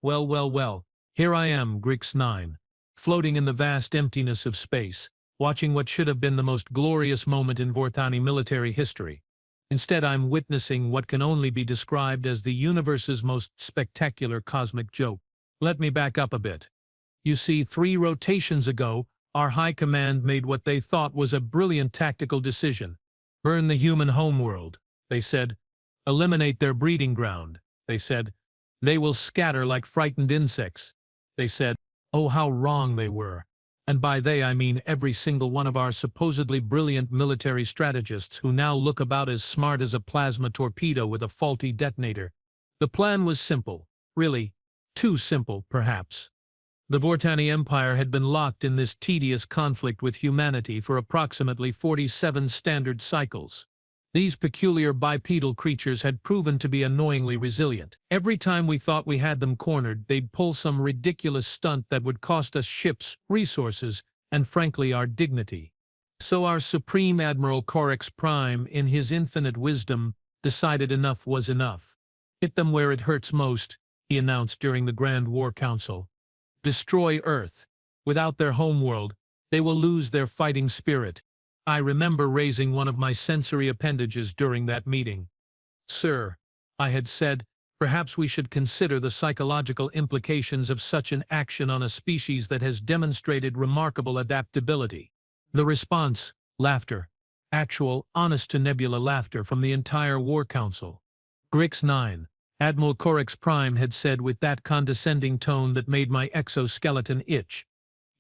Well, here I am, Grix 9, floating in the vast emptiness of space, watching what should have been the most glorious moment in Vorthani military history. Instead, I'm witnessing what can only be described as the universe's most spectacular cosmic joke. Let me back up a bit. You see, 3 rotations ago, our high command made what they thought was a brilliant tactical decision. Burn the human homeworld, they said. Eliminate their breeding ground, they said. They will scatter like frightened insects, they said. Oh, how wrong they were. And by they I mean every single one of our supposedly brilliant military strategists who now look about as smart as a plasma torpedo with a faulty detonator. The plan was simple, really, too simple, perhaps. The Vorthani Empire had been locked in this tedious conflict with humanity for approximately 47 standard cycles. These peculiar bipedal creatures had proven to be annoyingly resilient. Every time we thought we had them cornered, they'd pull some ridiculous stunt that would cost us ships, resources, and frankly our dignity. So our Supreme Admiral Corex Prime, in his infinite wisdom, decided enough was enough. Hit them where it hurts most, he announced during the Grand War Council. Destroy Earth. Without their homeworld, they will lose their fighting spirit. I remember raising one of my sensory appendages during that meeting. Sir, I had said, perhaps we should consider the psychological implications of such an action on a species that has demonstrated remarkable adaptability. The response, laughter. Actual, honest-to-nebula laughter from the entire War Council. Grix 9, Admiral Corex Prime had said with that condescending tone that made my exoskeleton itch.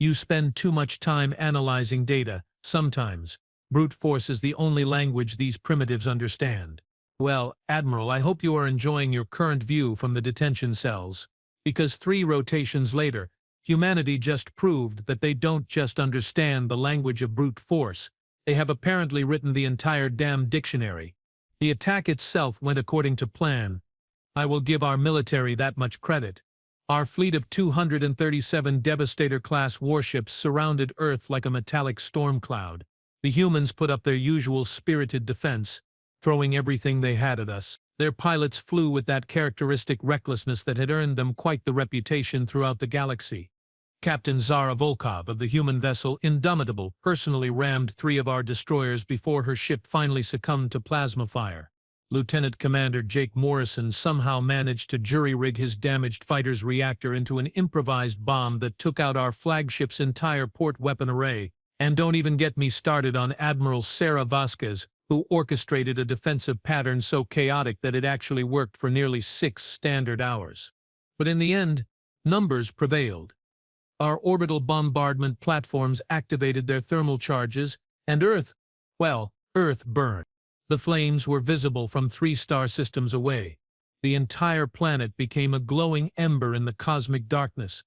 You spend too much time analyzing data. Sometimes, brute force is the only language these primitives understand. Well, Admiral, I hope you are enjoying your current view from the detention cells, because 3 rotations later, humanity just proved that they don't just understand the language of brute force, they have apparently written the entire damn dictionary. The attack itself went according to plan. I will give our military that much credit. Our fleet of 237 Devastator-class warships surrounded Earth like a metallic storm cloud. The humans put up their usual spirited defense, throwing everything they had at us. Their pilots flew with that characteristic recklessness that had earned them quite the reputation throughout the galaxy. Captain Zara Volkov of the human vessel Indomitable personally rammed 3 of our destroyers before her ship finally succumbed to plasma fire. Lieutenant Commander Jake Morrison somehow managed to jury-rig his damaged fighter's reactor into an improvised bomb that took out our flagship's entire port weapon array. And don't even get me started on Admiral Sarah Vasquez, who orchestrated a defensive pattern so chaotic that it actually worked for nearly 6 standard hours. But in the end, numbers prevailed. Our orbital bombardment platforms activated their thermal charges, and Earth burned. The flames were visible from 3 star systems away. The entire planet became a glowing ember in the cosmic darkness.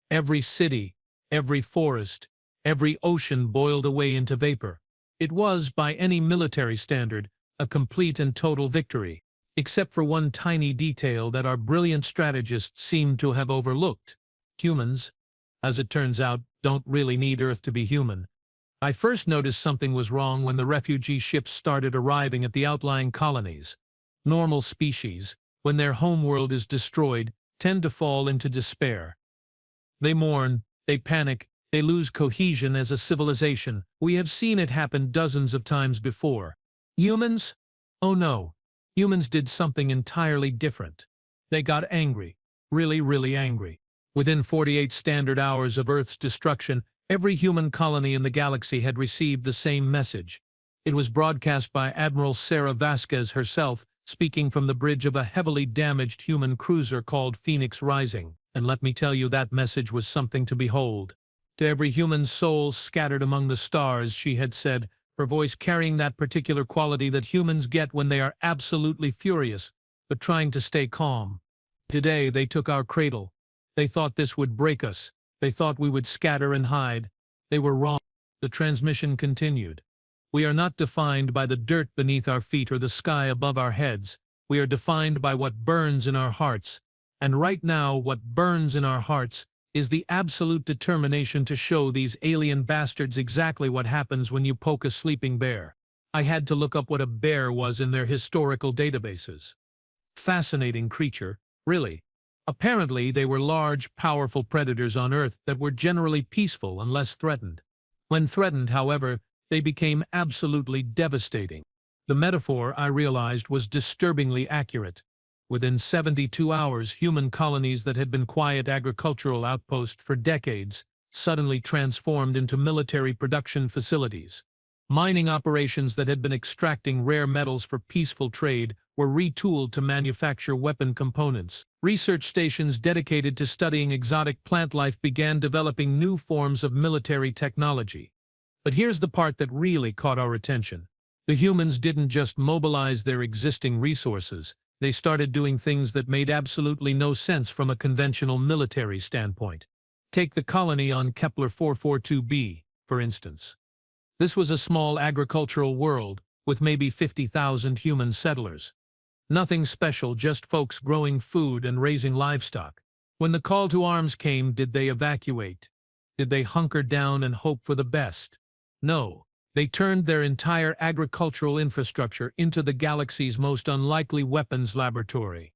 Every city, every forest, every ocean boiled away into vapor. It was, by any military standard, a complete and total victory, except for one tiny detail that our brilliant strategists seemed to have overlooked. Humans, as it turns out, don't really need Earth to be human. I first noticed something was wrong when the refugee ships started arriving at the outlying colonies. Normal species, when their homeworld is destroyed, tend to fall into despair. They mourn, they panic, they lose cohesion as a civilization. We have seen it happen dozens of times before. Humans? Oh no. Humans did something entirely different. They got angry. Really angry. Within 48 standard hours of Earth's destruction, every human colony in the galaxy had received the same message. It was broadcast by Admiral Sarah Vasquez herself, speaking from the bridge of a heavily damaged human cruiser called Phoenix Rising. And let me tell you, that message was something to behold. To every human soul scattered among the stars, she had said, her voice carrying that particular quality that humans get when they are absolutely furious, but trying to stay calm. Today they took our cradle. They thought this would break us. They thought we would scatter and hide. They were wrong. The transmission continued. We are not defined by the dirt beneath our feet or the sky above our heads. We are defined by what burns in our hearts. And right now, what burns in our hearts is the absolute determination to show these alien bastards exactly what happens when you poke a sleeping bear. I had to look up what a bear was in their historical databases. Fascinating creature, really. Apparently, they were large, powerful predators on Earth that were generally peaceful unless threatened. When threatened, however, they became absolutely devastating. The metaphor, I realized, was disturbingly accurate. Within 72 hours, human colonies that had been quiet agricultural outposts for decades suddenly transformed into military production facilities. Mining operations that had been extracting rare metals for peaceful trade were retooled to manufacture weapon components. Research stations dedicated to studying exotic plant life began developing new forms of military technology. But here's the part that really caught our attention. The humans didn't just mobilize their existing resources, they started doing things that made absolutely no sense from a conventional military standpoint. Take the colony on Kepler 442b, for instance. This was a small agricultural world, with maybe 50,000 human settlers. Nothing special, just folks growing food and raising livestock. When the call to arms came, did they evacuate? Did they hunker down and hope for the best? No. They turned their entire agricultural infrastructure into the galaxy's most unlikely weapons laboratory.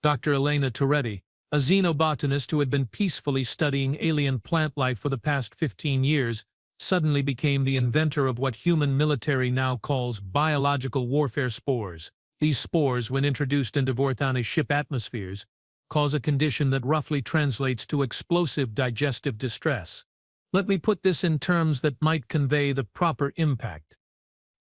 Dr. Elena Turretti, a xenobotanist who had been peacefully studying alien plant life for the past 15 years, suddenly became the inventor of what human military now calls biological warfare spores. These spores, when introduced into Vorthani ship atmospheres, cause a condition that roughly translates to explosive digestive distress. Let me put this in terms that might convey the proper impact.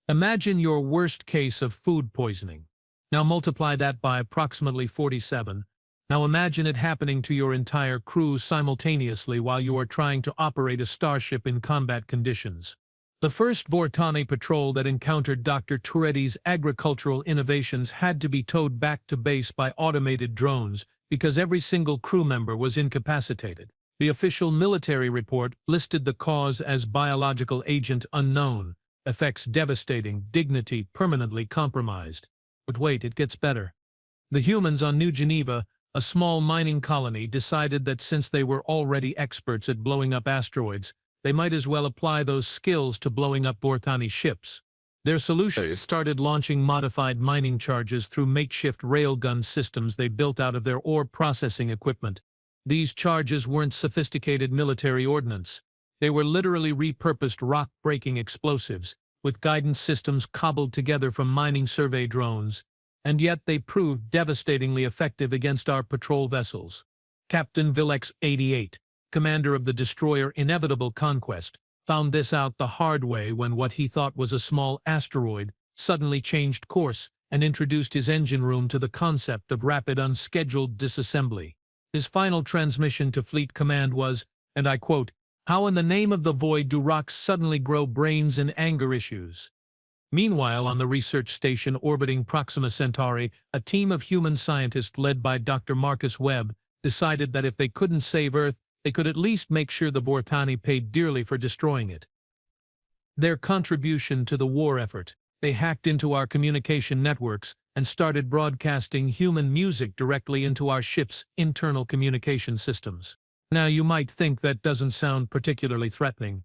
Imagine your worst case of food poisoning. Now multiply that by approximately 47. Now imagine it happening to your entire crew simultaneously while you are trying to operate a starship in combat conditions. The first Vortani patrol that encountered Dr. Turetti's agricultural innovations had to be towed back to base by automated drones because every single crew member was incapacitated. The official military report listed the cause as biological agent unknown, effects devastating, dignity permanently compromised. But wait, it gets better. The humans on New Geneva, a small mining colony, decided that since they were already experts at blowing up asteroids, they might as well apply those skills to blowing up Vorthani ships. Their solution started launching modified mining charges through makeshift railgun systems they built out of their ore processing equipment. These charges weren't sophisticated military ordnance. They were literally repurposed rock-breaking explosives, with guidance systems cobbled together from mining survey drones, and yet they proved devastatingly effective against our patrol vessels. Captain Vilex 88, commander of the destroyer Inevitable Conquest, found this out the hard way when what he thought was a small asteroid suddenly changed course and introduced his engine room to the concept of rapid unscheduled disassembly. His final transmission to Fleet Command was, and I quote, "How in the name of the void do rocks suddenly grow brains and anger issues?" Meanwhile, on the research station orbiting Proxima Centauri, a team of human scientists led by Dr. Marcus Webb decided that if they couldn't save Earth, they could at least make sure the Vortani paid dearly for destroying it. Their contribution to the war effort: they hacked into our communication networks and started broadcasting human music directly into our ship's internal communication systems. Now you might think that doesn't sound particularly threatening.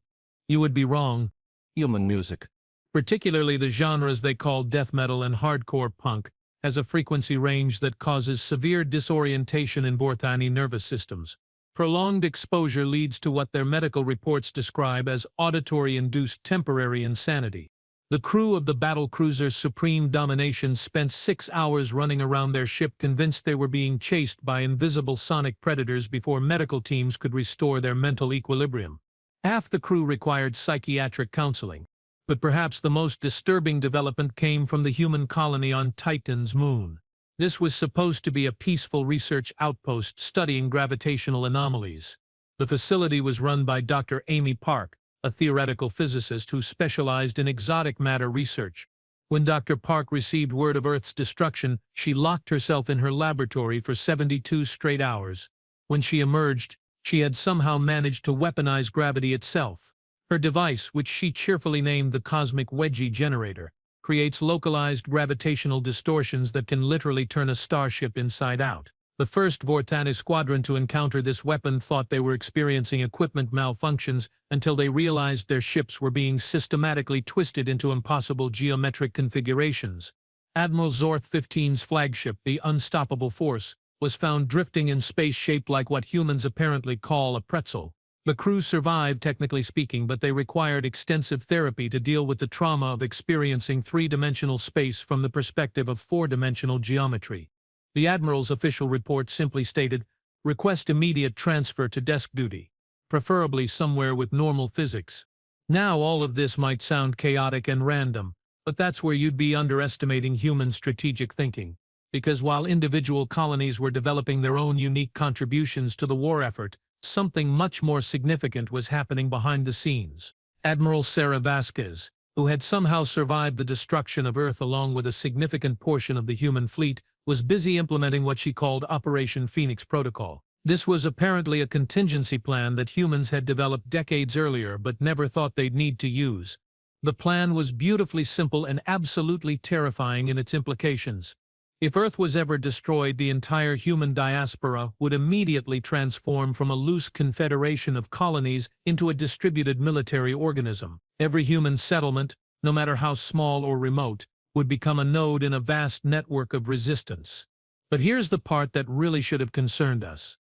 You would be wrong. Human music, Particularly the genres they call death metal and hardcore punk, has a frequency range that causes severe disorientation in Vorthani nervous systems. Prolonged exposure leads to what their medical reports describe as auditory-induced temporary insanity. The crew of the battlecruiser Supreme Domination spent 6 hours running around their ship convinced they were being chased by invisible sonic predators before medical teams could restore their mental equilibrium. Half the crew required psychiatric counseling. But perhaps the most disturbing development came from the human colony on Titan's moon. This was supposed to be a peaceful research outpost studying gravitational anomalies. The facility was run by Dr. Amy Park, a theoretical physicist who specialized in exotic matter research. When Dr. Park received word of Earth's destruction, she locked herself in her laboratory for 72 straight hours. When she emerged, she had somehow managed to weaponize gravity itself. Her device, which she cheerfully named the Cosmic Wedgie Generator, creates localized gravitational distortions that can literally turn a starship inside out. The first Vorthani squadron to encounter this weapon thought they were experiencing equipment malfunctions until they realized their ships were being systematically twisted into impossible geometric configurations. Admiral Zorth 15's flagship, the Unstoppable Force, was found drifting in space shaped like what humans apparently call a pretzel. The crew survived, technically speaking, but they required extensive therapy to deal with the trauma of experiencing three-dimensional space from the perspective of four-dimensional geometry. The Admiral's official report simply stated, "Request immediate transfer to desk duty, preferably somewhere with normal physics." Now all of this might sound chaotic and random, but that's where you'd be underestimating human strategic thinking. Because while individual colonies were developing their own unique contributions to the war effort, something much more significant was happening behind the scenes. Admiral Sarah Vasquez, who had somehow survived the destruction of Earth along with a significant portion of the human fleet, was busy implementing what she called Operation Phoenix Protocol. This was apparently a contingency plan that humans had developed decades earlier but never thought they'd need to use. The plan was beautifully simple and absolutely terrifying in its implications. If Earth was ever destroyed, the entire human diaspora would immediately transform from a loose confederation of colonies into a distributed military organism. Every human settlement, no matter how small or remote, would become a node in a vast network of resistance. But here's the part that really should have concerned us.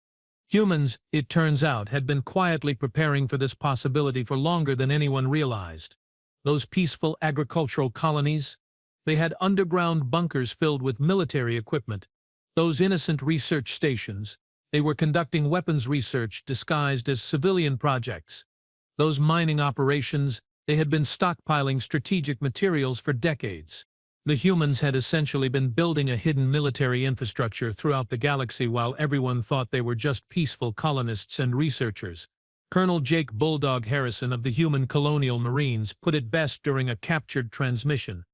Humans, it turns out, had been quietly preparing for this possibility for longer than anyone realized. Those peaceful agricultural colonies? They had underground bunkers filled with military equipment. Those innocent research stations, they were conducting weapons research disguised as civilian projects. Those mining operations, they had been stockpiling strategic materials for decades. The humans had essentially been building a hidden military infrastructure throughout the galaxy while everyone thought they were just peaceful colonists and researchers. Colonel Jake Bulldog Harrison of the Human Colonial Marines put it best during a captured transmission.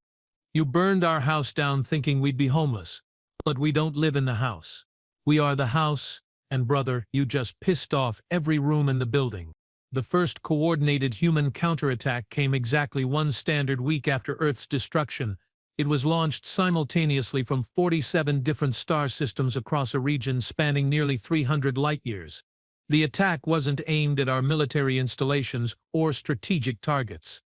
"You burned our house down thinking we'd be homeless. But we don't live in the house. We are the house, and brother, you just pissed off every room in the building." The first coordinated human counterattack came exactly one standard week after Earth's destruction. It was launched simultaneously from 47 different star systems across a region spanning nearly 300 light-years. The attack wasn't aimed at our military installations or strategic targets.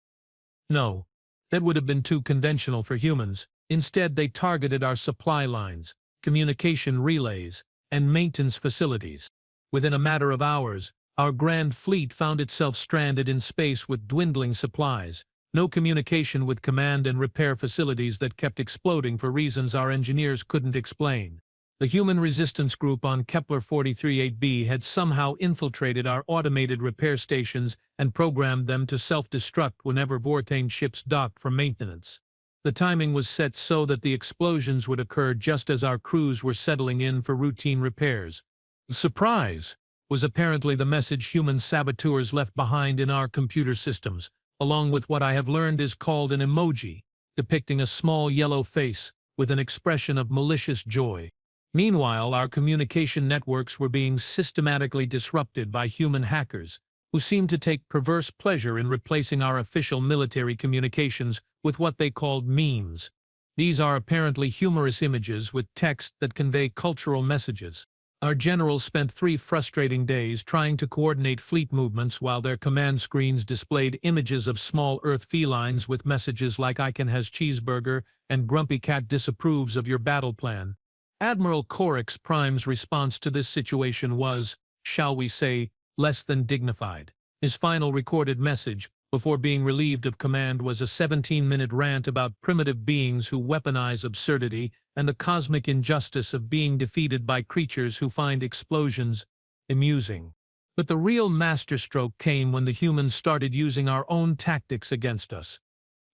No. That would have been too conventional for humans. Instead, they targeted our supply lines, communication relays, and maintenance facilities. Within a matter of hours, our grand fleet found itself stranded in space with dwindling supplies, no communication with command and repair facilities that kept exploding for reasons our engineers couldn't explain. The human resistance group on Kepler 438b had somehow infiltrated our automated repair stations and programmed them to self-destruct whenever Vortane ships docked for maintenance. The timing was set so that the explosions would occur just as our crews were settling in for routine repairs. "Surprise!" was apparently the message human saboteurs left behind in our computer systems, along with what I have learned is called an emoji, depicting a small yellow face with an expression of malicious joy. Meanwhile, our communication networks were being systematically disrupted by human hackers, who seemed to take perverse pleasure in replacing our official military communications with what they called memes. These are apparently humorous images with text that convey cultural messages. Our generals spent 3 frustrating days trying to coordinate fleet movements while their command screens displayed images of small Earth felines with messages like "Icon has cheeseburger" and "Grumpy Cat disapproves of your battle plan." Admiral Corix Prime's response to this situation was, shall we say, less than dignified. His final recorded message, before being relieved of command, was a 17-minute rant about primitive beings who weaponize absurdity and the cosmic injustice of being defeated by creatures who find explosions amusing. But the real masterstroke came when the humans started using our own tactics against us.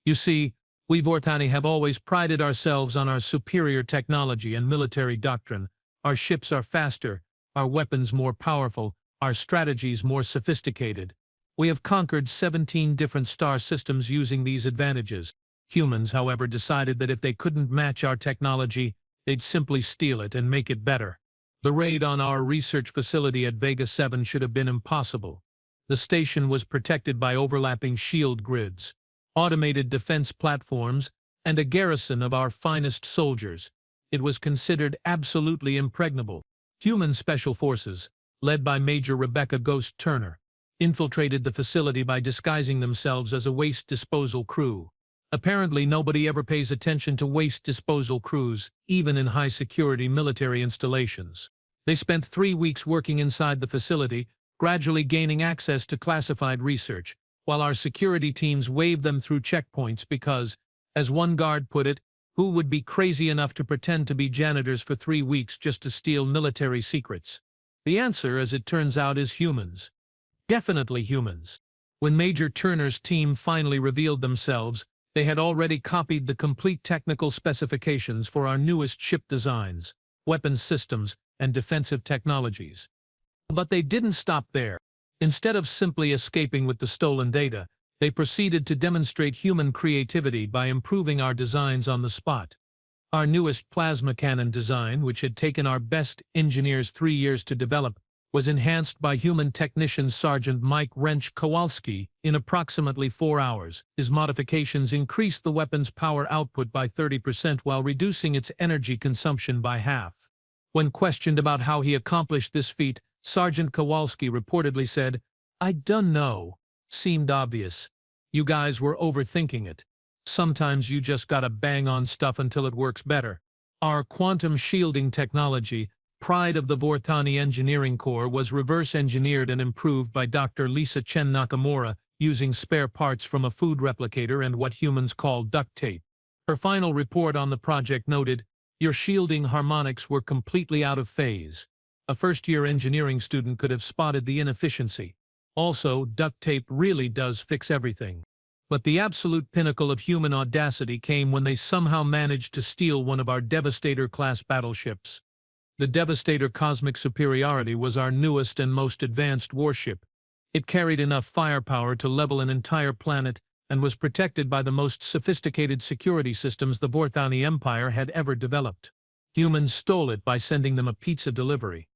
You see, we Vortani have always prided ourselves on our superior technology and military doctrine. Our ships are faster, our weapons more powerful, our strategies more sophisticated. We have conquered 17 different star systems using these advantages. Humans, however, decided that if they couldn't match our technology, they'd simply steal it and make it better. The raid on our research facility at Vega 7 should have been impossible. The station was protected by overlapping shield grids, automated defense platforms, and a garrison of our finest soldiers. It was considered absolutely impregnable. Human special forces, led by Major Rebecca Ghost Turner, infiltrated the facility by disguising themselves as a waste disposal crew. Apparently, nobody ever pays attention to waste disposal crews, even in high-security military installations. They spent 3 weeks working inside the facility, gradually gaining access to classified research, while our security teams waved them through checkpoints because, as one guard put it, who would be crazy enough to pretend to be janitors for 3 weeks just to steal military secrets? The answer, as it turns out, is humans. Definitely humans. When Major Turner's team finally revealed themselves, they had already copied the complete technical specifications for our newest ship designs, weapons systems, and defensive technologies. But they didn't stop there. Instead of simply escaping with the stolen data, they proceeded to demonstrate human creativity by improving our designs on the spot. Our newest plasma cannon design, which had taken our best engineers 3 years to develop, was enhanced by human technician Sergeant Mike Wrench Kowalski in approximately 4 hours. His modifications increased the weapon's power output by 30% while reducing its energy consumption by half. When questioned about how he accomplished this feat, Sergeant Kowalski reportedly said, "I done know. Seemed obvious. You guys were overthinking it. Sometimes you just gotta bang on stuff until it works better." Our quantum shielding technology, pride of the Vortani Engineering Corps, was reverse-engineered and improved by Dr. Lisa Chen Nakamura using spare parts from a food replicator and what humans call duct tape. Her final report on the project noted, "Your shielding harmonics were completely out of phase." A first-year engineering student could have spotted the inefficiency. Also, duct tape really does fix everything. But the absolute pinnacle of human audacity came when they somehow managed to steal one of our Devastator-class battleships. The Devastator Cosmic Superiority was our newest and most advanced warship. It carried enough firepower to level an entire planet and was protected by the most sophisticated security systems the Vortani Empire had ever developed. Humans stole it by sending them a pizza delivery.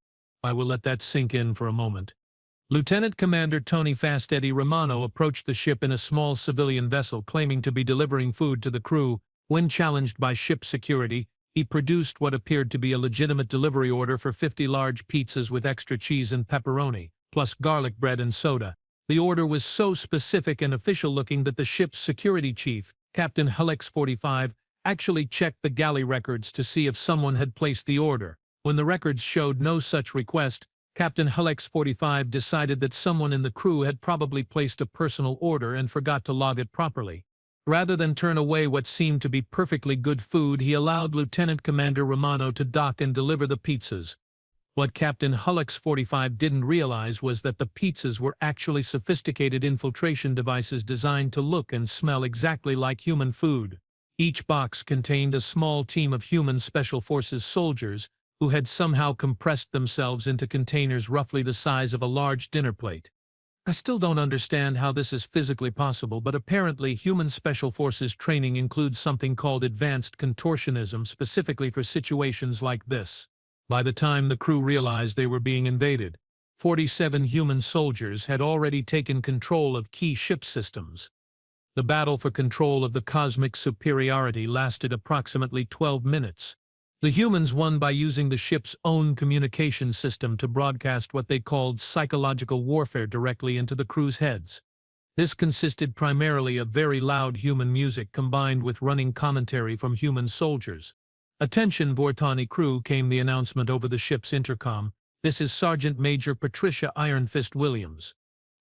I will let that sink in for a moment. Lieutenant Commander Tony Fast Eddie Romano approached the ship in a small civilian vessel claiming to be delivering food to the crew. When challenged by ship security, he produced what appeared to be a legitimate delivery order for 50 large pizzas with extra cheese and pepperoni, plus garlic bread and soda. The order was so specific and official-looking that the ship's security chief, Captain Helix 45, actually checked the galley records to see if someone had placed the order. When the records showed no such request, Captain Helix 45 decided that someone in the crew had probably placed a personal order and forgot to log it properly. Rather than turn away what seemed to be perfectly good food, he allowed Lieutenant Commander Romano to dock and deliver the pizzas. What Captain Helix 45 didn't realize was that the pizzas were actually sophisticated infiltration devices designed to look and smell exactly like human food. Each box contained a small team of human Special Forces soldiers who had somehow compressed themselves into containers roughly the size of a large dinner plate. I still don't understand how this is physically possible, but apparently human Special Forces training includes something called advanced contortionism specifically for situations like this. By the time the crew realized they were being invaded, 47 human soldiers had already taken control of key ship systems. The battle for control of the cosmic superiority lasted approximately 12 minutes. The humans won by using the ship's own communication system to broadcast what they called psychological warfare directly into the crew's heads. This consisted primarily of very loud human music combined with running commentary from human soldiers. "Attention, Vortani crew," came the announcement over the ship's intercom. "This is Sergeant Major Patricia Iron Fist Williams.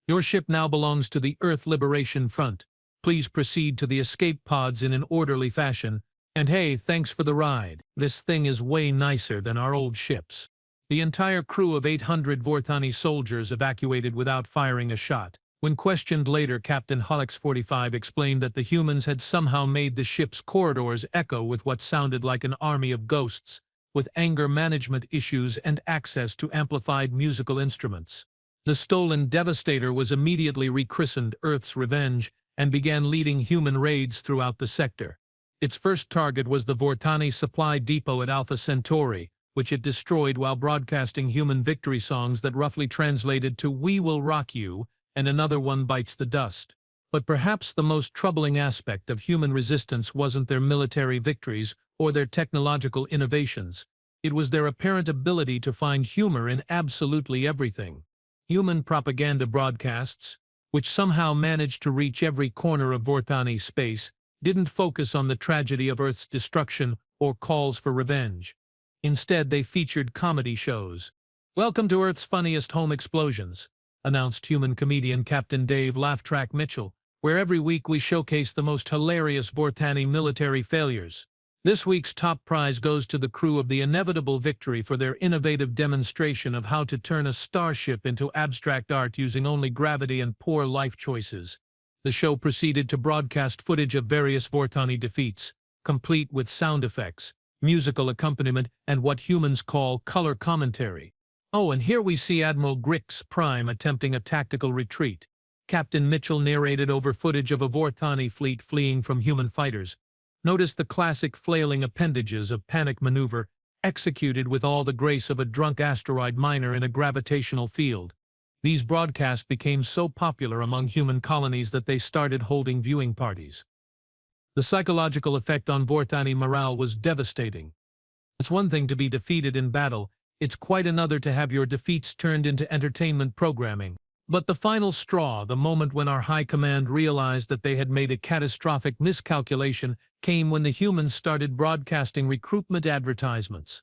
Your ship now belongs to the Earth Liberation Front. Please proceed to the escape pods in an orderly fashion. And hey, thanks for the ride. This thing is way nicer than our old ships." The entire crew of 800 Vortani soldiers evacuated without firing a shot. When questioned later, Captain Helix 45 explained that the humans had somehow made the ship's corridors echo with what sounded like an army of ghosts, with anger management issues and access to amplified musical instruments. The stolen Devastator was immediately rechristened Earth's Revenge and began leading human raids throughout the sector. Its first target was the Vortani supply depot at Alpha Centauri, which it destroyed while broadcasting human victory songs that roughly translated to "We will rock you," and "Another one bites the dust." But perhaps the most troubling aspect of human resistance wasn't their military victories or their technological innovations. It was their apparent ability to find humor in absolutely everything. Human propaganda broadcasts, which somehow managed to reach every corner of Vortani space, didn't focus on the tragedy of Earth's destruction or calls for revenge. Instead, they featured comedy shows. "Welcome to Earth's Funniest Home Explosions," announced human comedian Captain Dave Laugh Track Mitchell, where every week we showcase the most hilarious Vortani military failures. This week's top prize goes to the crew of the Inevitable Victory for their innovative demonstration of how to turn a starship into abstract art using only gravity and poor life choices. The show proceeded to broadcast footage of various Vortani defeats, complete with sound effects, musical accompaniment, and what humans call color commentary. Oh, and here we see Admiral Grix Prime attempting a tactical retreat. Captain Mitchell narrated over footage of a Vortani fleet fleeing from human fighters. Notice the classic flailing appendages of panic maneuver, executed with all the grace of a drunk asteroid miner in a gravitational field. These broadcasts became so popular among human colonies that they started holding viewing parties. The psychological effect on Vortani morale was devastating. It's one thing to be defeated in battle, it's quite another to have your defeats turned into entertainment programming. But the final straw, the moment when our high command realized that they had made a catastrophic miscalculation, came when the humans started broadcasting recruitment advertisements.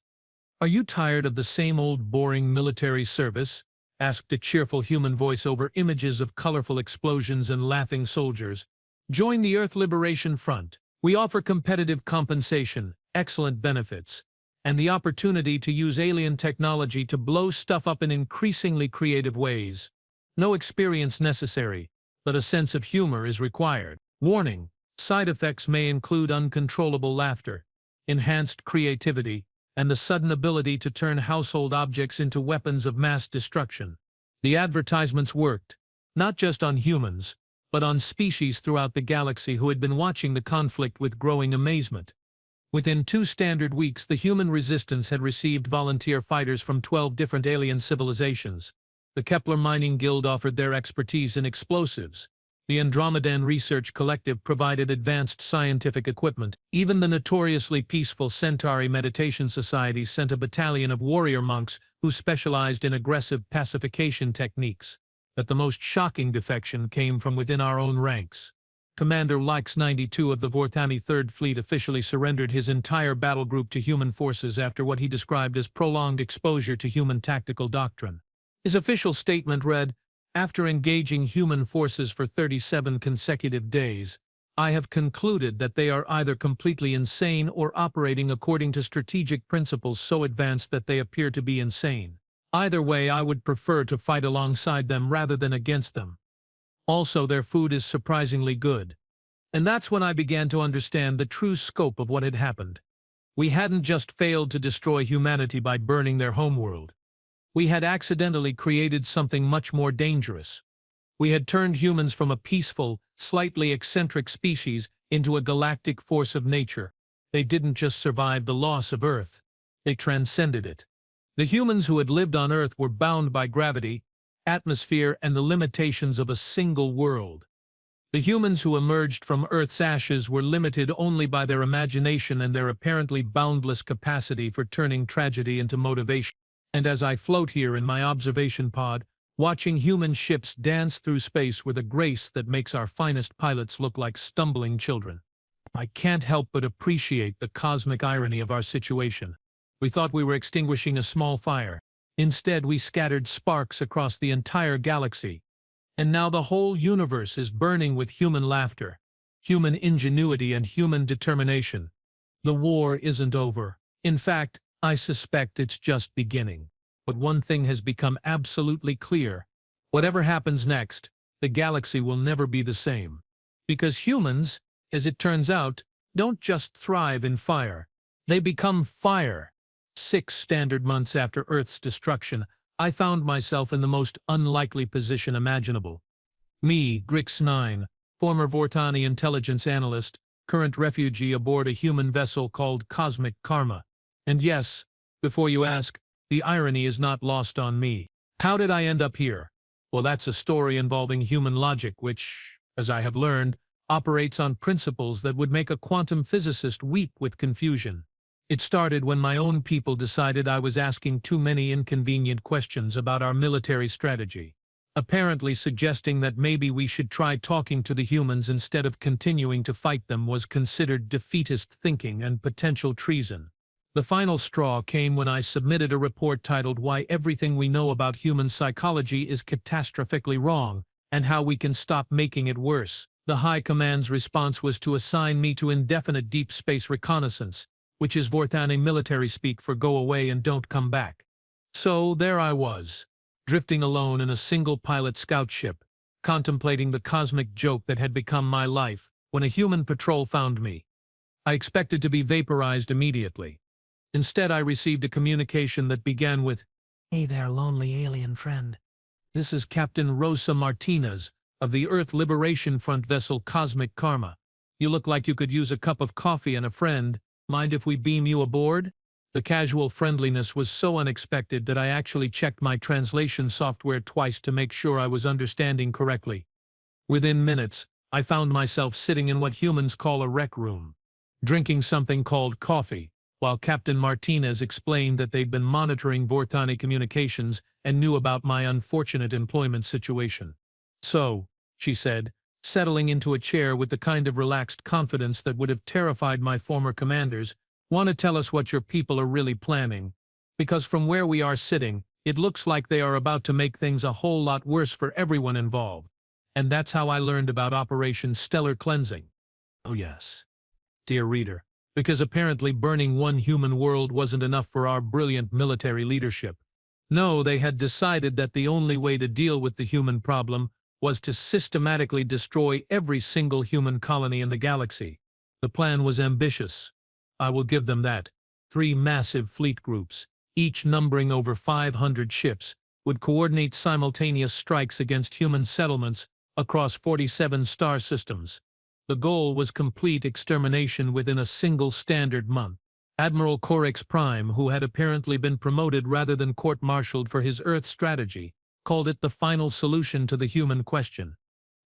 "Are you tired of the same old boring military service?" asked a cheerful human voice over images of colorful explosions and laughing soldiers. "Join the Earth Liberation Front. We offer competitive compensation, excellent benefits, and the opportunity to use alien technology to blow stuff up in increasingly creative ways. No experience necessary, but a sense of humor is required. Warning: side effects may include uncontrollable laughter, enhanced creativity, and the sudden ability to turn household objects into weapons of mass destruction." The advertisements worked, not just on humans, but on species throughout the galaxy who had been watching the conflict with growing amazement. Within 2 standard weeks, the human resistance had received volunteer fighters from 12 different alien civilizations. The Kepler Mining Guild offered their expertise in explosives. The Andromedan Research Collective provided advanced scientific equipment. Even the notoriously peaceful Centauri Meditation Society sent a battalion of warrior monks who specialized in aggressive pacification techniques. But the most shocking defection came from within our own ranks. Commander Lykes 92 of the Vortani 3rd Fleet officially surrendered his entire battle group to human forces after what he described as prolonged exposure to human tactical doctrine. His official statement read, "After engaging human forces for 37 consecutive days, I have concluded that they are either completely insane or operating according to strategic principles so advanced that they appear to be insane. Either way, I would prefer to fight alongside them rather than against them. Also, their food is surprisingly good." And that's when I began to understand the true scope of what had happened. We hadn't just failed to destroy humanity by burning their homeworld. We had accidentally created something much more dangerous. We had turned humans from a peaceful, slightly eccentric species into a galactic force of nature. They didn't just survive the loss of Earth, they transcended it. The humans who had lived on Earth were bound by gravity, atmosphere, and the limitations of a single world. The humans who emerged from Earth's ashes were limited only by their imagination and their apparently boundless capacity for turning tragedy into motivation. And as I float here in my observation pod, watching human ships dance through space with a grace that makes our finest pilots look like stumbling children, I can't help but appreciate the cosmic irony of our situation. We thought we were extinguishing a small fire. Instead, we scattered sparks across the entire galaxy. And now the whole universe is burning with human laughter, human ingenuity, and human determination. The war isn't over. In fact, I suspect it's just beginning. But one thing has become absolutely clear. Whatever happens next, the galaxy will never be the same. Because humans, as it turns out, don't just thrive in fire. They become fire. 6 standard months after Earth's destruction, I found myself in the most unlikely position imaginable. Me, Grix 9, former Vortani intelligence analyst, current refugee aboard a human vessel called Cosmic Karma. And yes, before you ask, the irony is not lost on me. How did I end up here? Well, that's a story involving human logic which, as I have learned, operates on principles that would make a quantum physicist weep with confusion. It started when my own people decided I was asking too many inconvenient questions about our military strategy. apparently suggesting that maybe we should try talking to the humans instead of continuing to fight them was considered defeatist thinking and potential treason. The final straw came when I submitted a report titled "Why Everything We Know About Human Psychology is Catastrophically Wrong, and How We Can Stop Making It Worse." The High Command's response was to assign me to indefinite deep space reconnaissance, which is Vorthani military speak for go away and don't come back. So there I was, drifting alone in a single-pilot scout ship, contemplating the cosmic joke that had become my life, when a human patrol found me. I expected to be vaporized immediately. Instead, I received a communication that began with, "Hey there, lonely alien friend. This is Captain Rosa Martinez of the Earth Liberation Front vessel Cosmic Karma. You look like you could use a cup of coffee and a friend. Mind if we beam you aboard?" The casual friendliness was so unexpected that I actually checked my translation software twice to make sure I was understanding correctly. Within minutes, I found myself sitting in what humans call a rec room, drinking something called coffee, while Captain Martinez explained that they'd been monitoring Vorthani communications and knew about my unfortunate employment situation. "So," she said, settling into a chair with the kind of relaxed confidence that would have terrified my former commanders, "want to tell us what your people are really planning? Because from where we are sitting, it looks like they are about to make things a whole lot worse for everyone involved." And that's how I learned about Operation Stellar Cleansing. Oh yes, dear reader, because apparently burning one human world wasn't enough for our brilliant military leadership. No, they had decided that the only way to deal with the human problem was to systematically destroy every single human colony in the galaxy. The plan was ambitious. I will give them that. 3 massive fleet groups, each numbering over 500 ships, would coordinate simultaneous strikes against human settlements across 47 star systems. The goal was complete extermination within a single standard month. Admiral Corex Prime, who had apparently been promoted rather than court-martialed for his Earth strategy, called it the final solution to the human question.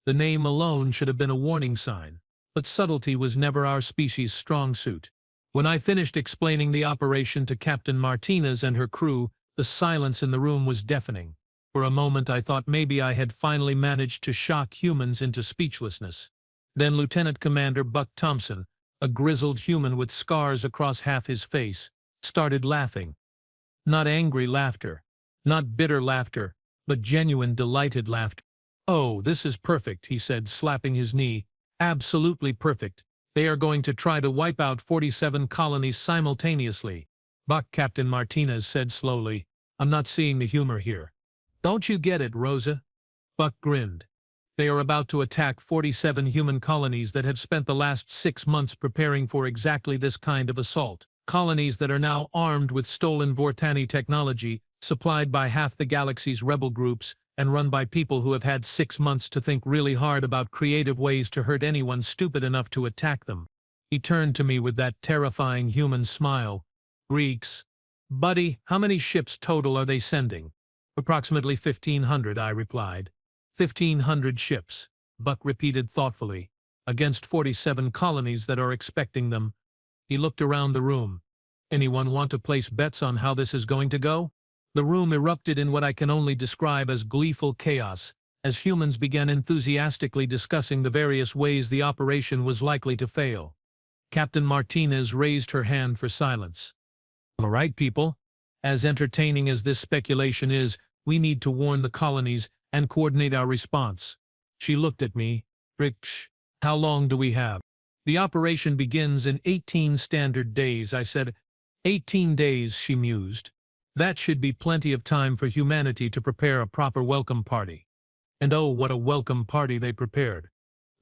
The name alone should have been a warning sign, but subtlety was never our species' strong suit. When I finished explaining the operation to Captain Martinez and her crew, the silence in the room was deafening. For a moment I thought maybe I had finally managed to shock humans into speechlessness. Then Lieutenant Commander Buck Thompson, a grizzled human with scars across half his face, started laughing. Not angry laughter, not bitter laughter, but genuine delighted laughter. "Oh, this is perfect," he said, slapping his knee. "Absolutely perfect. They are going to try to wipe out 47 colonies simultaneously." "Buck," Captain Martinez said slowly, "I'm not seeing the humor here." "Don't you get it, Rosa?" Buck grinned. "They are about to attack 47 human colonies that have spent the last 6 months preparing for exactly this kind of assault. Colonies that are now armed with stolen Vorthani technology, supplied by half the galaxy's rebel groups, and run by people who have had 6 months to think really hard about creative ways to hurt anyone stupid enough to attack them." He turned to me with that terrifying human smile. "Greeks. Buddy, how many ships total are they sending?" "Approximately 1,500, I replied. 1,500 ships, Buck repeated thoughtfully, "against 47 colonies that are expecting them." He looked around the room. "Anyone want to place bets on how this is going to go?" The room erupted in what I can only describe as gleeful chaos, as humans began enthusiastically discussing the various ways the operation was likely to fail. Captain Martinez raised her hand for silence. "All right, people. As entertaining as this speculation is, we need to warn the colonies and coordinate our response." She looked at me. "Rich, how long do we have?" "The operation begins in 18 standard days," I said. 18 days, she mused. "That should be plenty of time for humanity to prepare a proper welcome party." And oh, what a welcome party they prepared.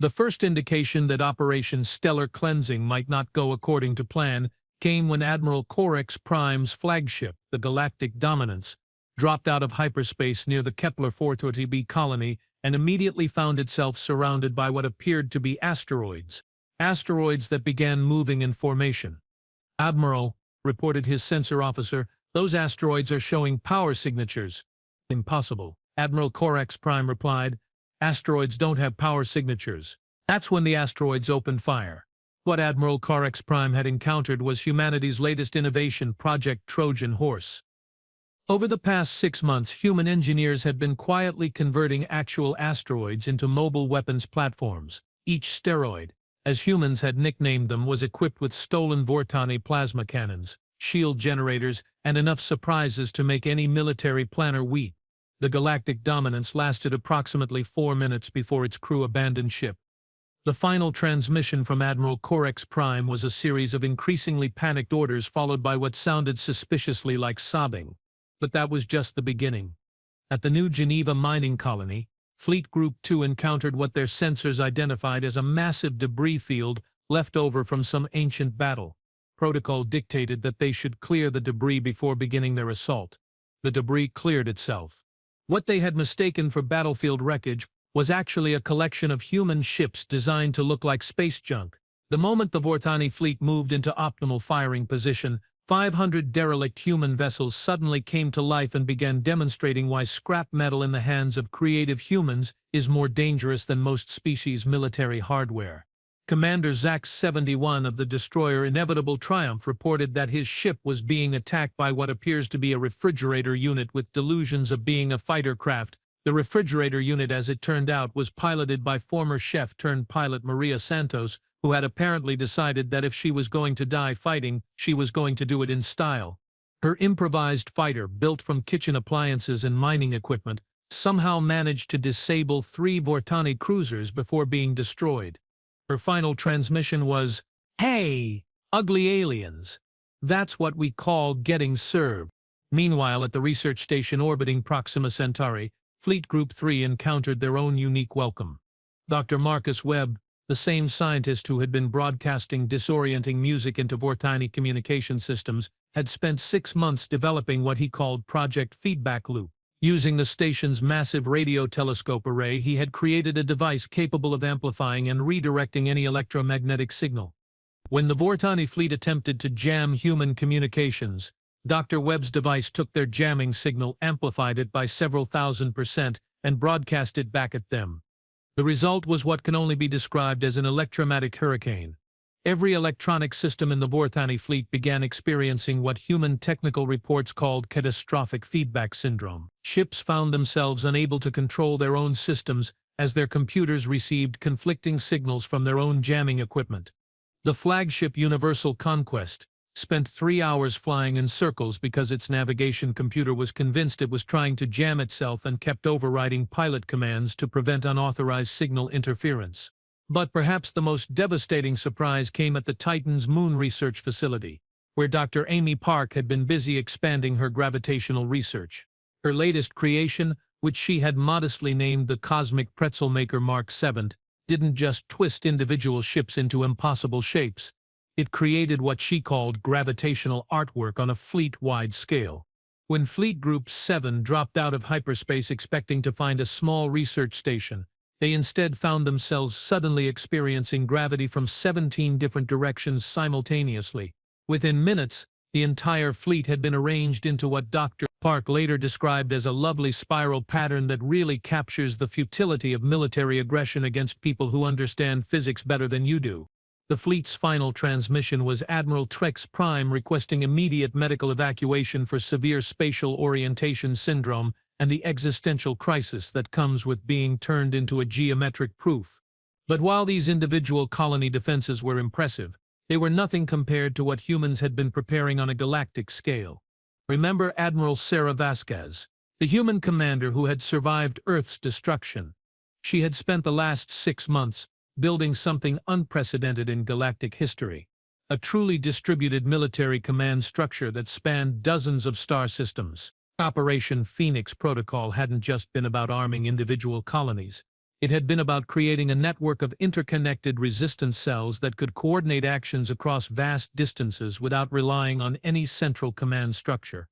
The first indication that Operation Stellar Cleansing might not go according to plan came when Admiral Corex Prime's flagship, the Galactic Dominance, dropped out of hyperspace near the Kepler 430b colony and immediately found itself surrounded by what appeared to be asteroids. Asteroids that began moving in formation. "Admiral," reported his sensor officer, "those asteroids are showing power signatures." "Impossible," Admiral Corex Prime replied. "Asteroids don't have power signatures." That's when the asteroids opened fire. What Admiral Corex Prime had encountered was humanity's latest innovation, Project Trojan Horse. Over the past 6 months, human engineers had been quietly converting actual asteroids into mobile weapons platforms. Each steroid, as humans had nicknamed them, was equipped with stolen Vortani plasma cannons, shield generators, and enough surprises to make any military planner weep. The galactic dominance lasted approximately 4 minutes before its crew abandoned ship. The final transmission from Admiral Corex Prime was a series of increasingly panicked orders followed by what sounded suspiciously like sobbing. But that was just the beginning. At the New Geneva mining colony, Fleet Group 2 encountered what their sensors identified as a massive debris field left over from some ancient battle. Protocol dictated that they should clear the debris before beginning their assault. The debris cleared itself. What they had mistaken for battlefield wreckage was actually a collection of human ships designed to look like space junk. The moment the Vortani fleet moved into optimal firing position, 500 derelict human vessels suddenly came to life and began demonstrating why scrap metal in the hands of creative humans is more dangerous than most species' military hardware. Commander Zax 71 of the destroyer Inevitable Triumph reported that his ship was being attacked by what appears to be a refrigerator unit with delusions of being a fighter craft. The refrigerator unit, as it turned out, was piloted by former chef-turned-pilot Maria Santos, who had apparently decided that if she was going to die fighting, she was going to do it in style. Her improvised fighter, built from kitchen appliances and mining equipment, somehow managed to disable 3 Vortani cruisers before being destroyed. Her final transmission was, "Hey, ugly aliens. That's what we call getting served." Meanwhile, at the research station orbiting Proxima Centauri, Fleet Group 3 encountered their own unique welcome. Dr. Marcus Webb, the same scientist who had been broadcasting disorienting music into Vortani communication systems, had spent 6 months developing what he called Project Feedback Loop. Using the station's massive radio telescope array, he had created a device capable of amplifying and redirecting any electromagnetic signal. When the Vortani fleet attempted to jam human communications, Dr. Webb's device took their jamming signal, amplified it by several thousand%, and broadcast it back at them. The result was what can only be described as an electromagnetic hurricane. Every electronic system in the Vortani fleet began experiencing what human technical reports called catastrophic feedback syndrome. Ships found themselves unable to control their own systems as their computers received conflicting signals from their own jamming equipment. The flagship Universal Conquest spent 3 hours flying in circles because its navigation computer was convinced it was trying to jam itself and kept overriding pilot commands to prevent unauthorized signal interference. But perhaps the most devastating surprise came at the Titan's moon research facility, where Dr. Amy Park had been busy expanding her gravitational research. Her latest creation, which she had modestly named the Cosmic Pretzel Maker Mark 7, didn't just twist individual ships into impossible shapes. It created what she called gravitational artwork on a fleet-wide scale. When Fleet Group 7 dropped out of hyperspace expecting to find a small research station, they instead found themselves suddenly experiencing gravity from 17 different directions simultaneously. Within minutes, the entire fleet had been arranged into what Dr. Park later described as a lovely spiral pattern that really captures the futility of military aggression against people who understand physics better than you do. The fleet's final transmission was Admiral Trex Prime requesting immediate medical evacuation for severe spatial orientation syndrome and the existential crisis that comes with being turned into a geometric proof. But while these individual colony defenses were impressive, they were nothing compared to what humans had been preparing on a galactic scale. Remember Admiral Sarah Vasquez, the human commander who had survived Earth's destruction. She had spent the last 6 months building something unprecedented in galactic history, a truly distributed military command structure that spanned dozens of star systems. Operation Phoenix Protocol hadn't just been about arming individual colonies. It had been about creating a network of interconnected resistance cells that could coordinate actions across vast distances without relying on any central command structure.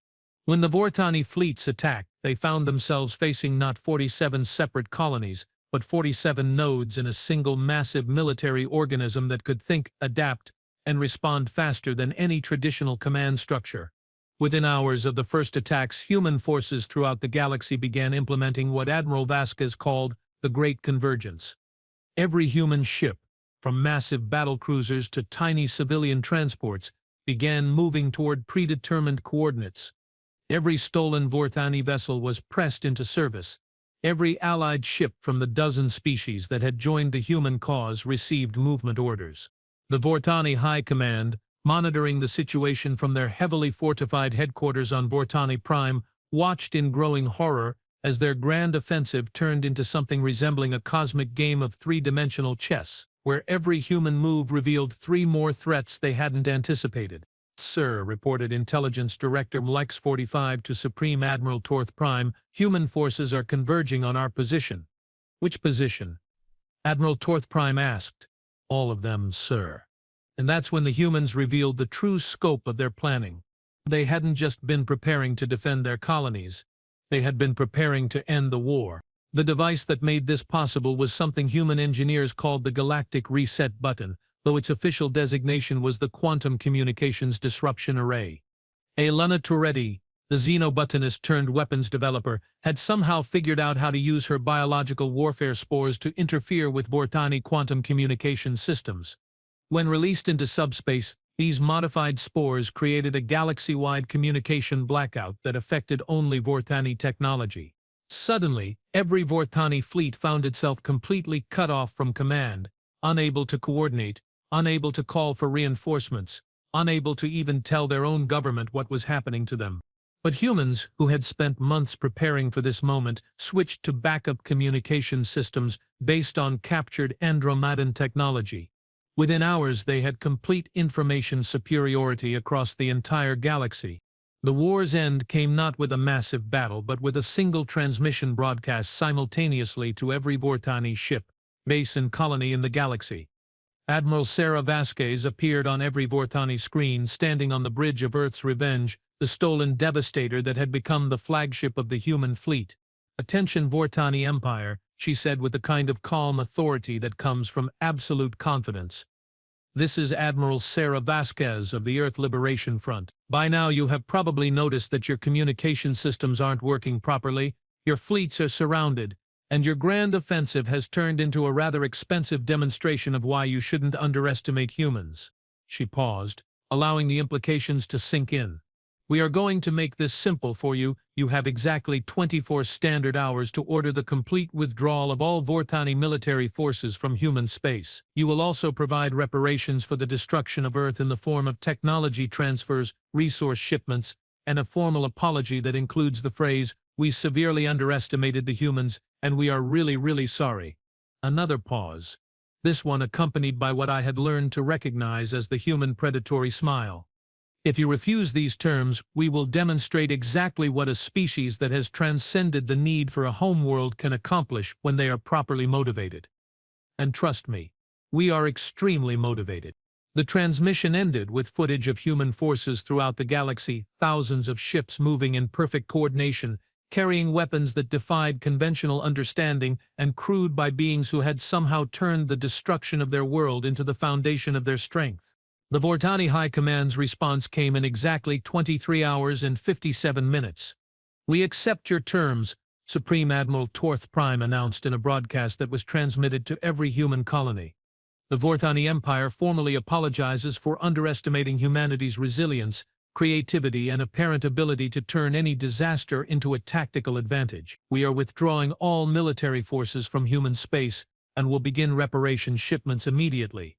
When the Vortani fleets attacked, they found themselves facing not 47 separate colonies, but 47 nodes in a single massive military organism that could think, adapt, and respond faster than any traditional command structure. Within hours of the first attacks, human forces throughout the galaxy began implementing what Admiral Vasquez called the Great Convergence. Every human ship, from massive battlecruisers to tiny civilian transports, began moving toward predetermined coordinates. Every stolen Vorthani vessel was pressed into service. Every allied ship from the dozen species that had joined the human cause received movement orders. The Vorthani High Command, monitoring the situation from their heavily fortified headquarters on Vorthani Prime, watched in growing horror as their grand offensive turned into something resembling a cosmic game of three-dimensional chess, where every human move revealed three more threats they hadn't anticipated. "Sir," reported Intelligence Director Mlex-45 to Supreme Admiral Torth Prime, "human forces are converging on our position." "Which position?" Admiral Torth Prime asked. "All of them, sir." And that's when the humans revealed the true scope of their planning. They hadn't just been preparing to defend their colonies. They had been preparing to end the war. The device that made this possible was something human engineers called the Galactic Reset Button, though its official designation was the Quantum Communications Disruption Array. Elena Turetti, the xenobotanist-turned-weapons developer, had somehow figured out how to use her biological warfare spores to interfere with Vorthani quantum communication systems. When released into subspace, these modified spores created a galaxy-wide communication blackout that affected only Vorthani technology. Suddenly, every Vorthani fleet found itself completely cut off from command, unable to coordinate, unable to call for reinforcements, unable to even tell their own government what was happening to them. But humans, who had spent months preparing for this moment, switched to backup communication systems based on captured Andromedan technology. Within hours, they had complete information superiority across the entire galaxy. The war's end came not with a massive battle, but with a single transmission broadcast simultaneously to every Vorthani ship, base and colony in the galaxy. Admiral Sarah Vasquez appeared on every Vorthani screen, standing on the bridge of Earth's Revenge, the stolen devastator that had become the flagship of the human fleet. "Attention, Vorthani Empire," she said with the kind of calm authority that comes from absolute confidence. "This is Admiral Sarah Vasquez of the Earth Liberation Front. By now you have probably noticed that your communication systems aren't working properly, your fleets are surrounded, and your grand offensive has turned into a rather expensive demonstration of why you shouldn't underestimate humans." She paused, allowing the implications to sink in. "We are going to make this simple for you. You have exactly 24 standard hours to order the complete withdrawal of all Vorthani military forces from human space. You will also provide reparations for the destruction of Earth in the form of technology transfers, resource shipments, and a formal apology that includes the phrase, 'We severely underestimated the humans, and we are really, really sorry.'" Another pause, this one accompanied by what I had learned to recognize as the human predatory smile. "If you refuse these terms, we will demonstrate exactly what a species that has transcended the need for a homeworld can accomplish when they are properly motivated. And trust me, we are extremely motivated." The transmission ended with footage of human forces throughout the galaxy, thousands of ships moving in perfect coordination, carrying weapons that defied conventional understanding and crewed by beings who had somehow turned the destruction of their world into the foundation of their strength. The Vorthani High Command's response came in exactly 23 hours and 57 minutes. "We accept your terms," Supreme Admiral Torth Prime announced in a broadcast that was transmitted to every human colony. "The Vorthani Empire formally apologizes for underestimating humanity's resilience, creativity, and apparent ability to turn any disaster into a tactical advantage. We are withdrawing all military forces from human space and will begin reparation shipments immediately."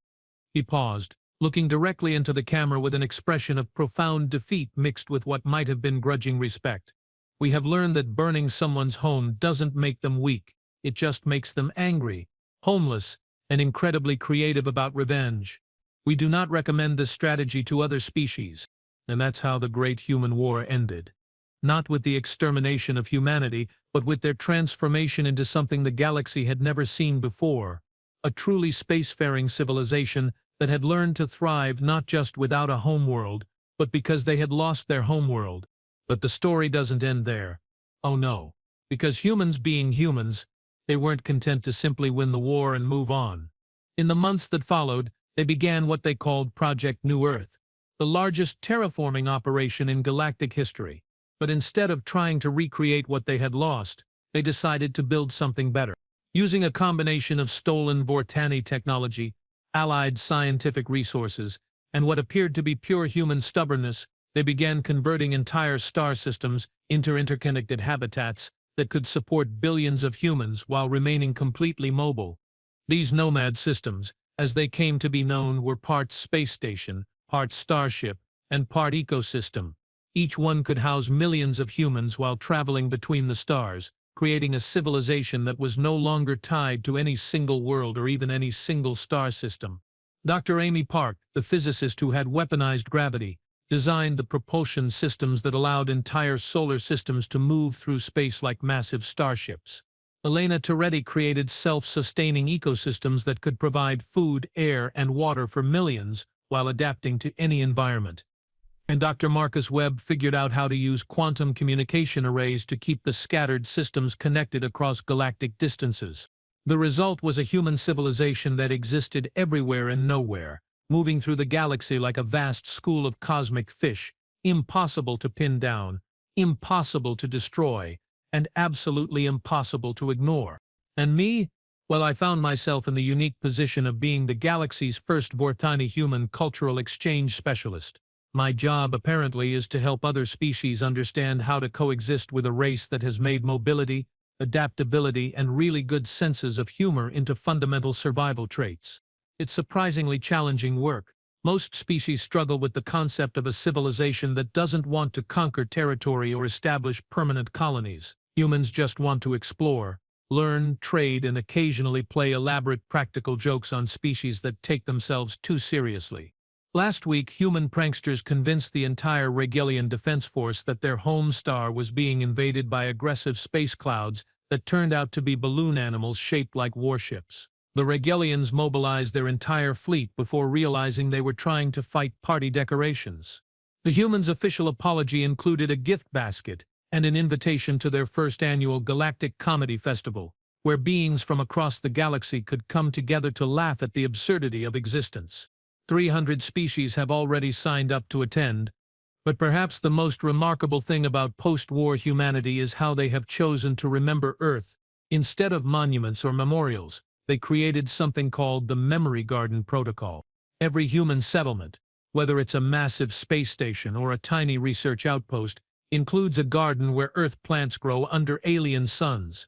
He paused, looking directly into the camera with an expression of profound defeat mixed with what might have been grudging respect. "We have learned that burning someone's home doesn't make them weak, it just makes them angry, homeless, and incredibly creative about revenge. We do not recommend this strategy to other species." And that's how the Great Human War ended. Not with the extermination of humanity, but with their transformation into something the galaxy had never seen before. A truly spacefaring civilization that had learned to thrive not just without a homeworld, but because they had lost their homeworld. But the story doesn't end there. Oh no. Because humans being humans, they weren't content to simply win the war and move on. In the months that followed, they began what they called Project New Earth, the largest terraforming operation in galactic history. But instead of trying to recreate what they had lost, they decided to build something better. Using a combination of stolen Vorthani technology, allied scientific resources, and what appeared to be pure human stubbornness, They began converting entire star systems into interconnected habitats that could support billions of humans while remaining completely mobile. These nomad systems, as they came to be known, were part space station, part starship, and part ecosystem. Each one could house millions of humans while traveling between the stars, creating a civilization that was no longer tied to any single world or even any single star system. Dr. Amy Park, the physicist who had weaponized gravity, designed the propulsion systems that allowed entire solar systems to move through space like massive starships. Elena Toretti created self-sustaining ecosystems that could provide food, air, and water for millions while adapting to any environment. And Dr. Marcus Webb figured out how to use quantum communication arrays to keep the scattered systems connected across galactic distances. The result was a human civilization that existed everywhere and nowhere, moving through the galaxy like a vast school of cosmic fish, impossible to pin down, impossible to destroy, and absolutely impossible to ignore. And me? Well, I found myself in the unique position of being the galaxy's first Vortani human cultural exchange specialist. My job, apparently, is to help other species understand how to coexist with a race that has made mobility, adaptability, and really good senses of humor into fundamental survival traits. It's surprisingly challenging work. Most species struggle with the concept of a civilization that doesn't want to conquer territory or establish permanent colonies. Humans just want to explore, learn, trade, and occasionally play elaborate practical jokes on species that take themselves too seriously. Last week, human pranksters convinced the entire Regelian Defense Force that their home star was being invaded by aggressive space clouds that turned out to be balloon animals shaped like warships. The Regelians mobilized their entire fleet before realizing they were trying to fight party decorations. The humans' official apology included a gift basket and an invitation to their first annual Galactic Comedy Festival, where beings from across the galaxy could come together to laugh at the absurdity of existence. 300 species have already signed up to attend, but perhaps the most remarkable thing about post-war humanity is how they have chosen to remember Earth. Instead of monuments or memorials, they created something called the Memory Garden Protocol. Every human settlement, whether it's a massive space station or a tiny research outpost, includes a garden where Earth plants grow under alien suns.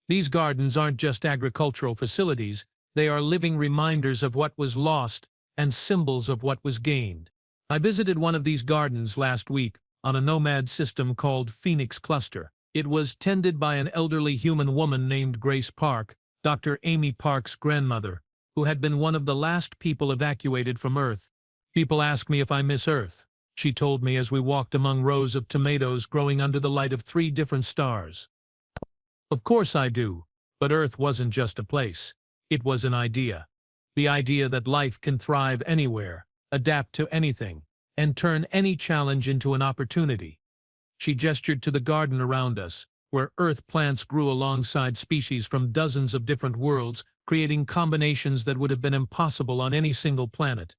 These gardens aren't just agricultural facilities, they are living reminders of what was lost and symbols of what was gained. I visited one of these gardens last week on a nomad system called Phoenix Cluster. It was tended by an elderly human woman named Grace Park, Dr. Amy Park's grandmother, who had been one of the last people evacuated from Earth. "People ask me if I miss Earth," she told me as we walked among rows of tomatoes growing under the light of 3 different stars. Of course I do, but Earth wasn't just a place. It was an idea. The idea that life can thrive anywhere, adapt to anything, and turn any challenge into an opportunity. She gestured to the garden around us, where Earth plants grew alongside species from dozens of different worlds, creating combinations that would have been impossible on any single planet.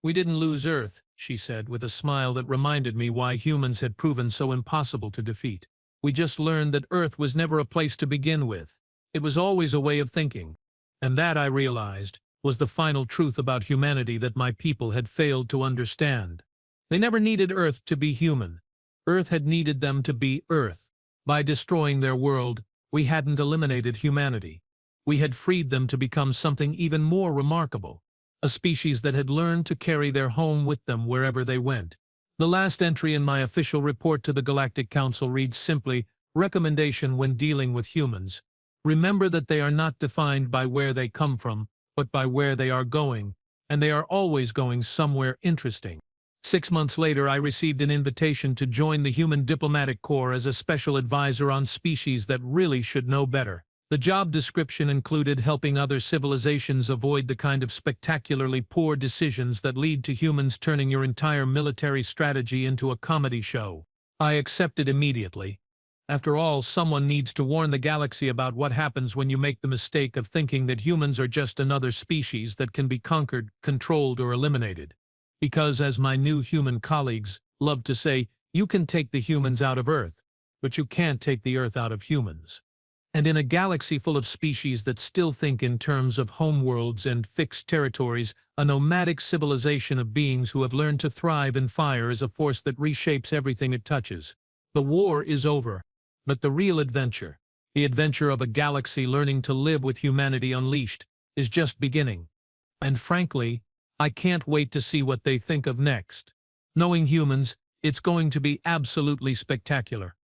"We didn't lose Earth," she said, with a smile that reminded me why humans had proven so impossible to defeat. "We just learned that Earth was never a place to begin with. It was always a way of thinking." And that, I realized, was the final truth about humanity that my people had failed to understand. They never needed Earth to be human. Earth had needed them to be Earth. By destroying their world, we hadn't eliminated humanity. We had freed them to become something even more remarkable, a species that had learned to carry their home with them wherever they went. The last entry in my official report to the Galactic Council reads simply, "Recommendation when dealing with humans. Remember that they are not defined by where they come from, but by where they are going, and they are always going somewhere interesting." 6 months later, I received an invitation to join the Human Diplomatic Corps as a special advisor on species that really should know better. The job description included helping other civilizations avoid the kind of spectacularly poor decisions that lead to humans turning your entire military strategy into a comedy show. I accepted immediately. After all, someone needs to warn the galaxy about what happens when you make the mistake of thinking that humans are just another species that can be conquered, controlled, or eliminated. Because, as my new human colleagues love to say, you can take the humans out of Earth, but you can't take the Earth out of humans. And in a galaxy full of species that still think in terms of homeworlds and fixed territories, a nomadic civilization of beings who have learned to thrive in fire is a force that reshapes everything it touches. The war is over, but the real adventure, the adventure of a galaxy learning to live with humanity unleashed, is just beginning. And frankly, I can't wait to see what they think of next. Knowing humans, it's going to be absolutely spectacular.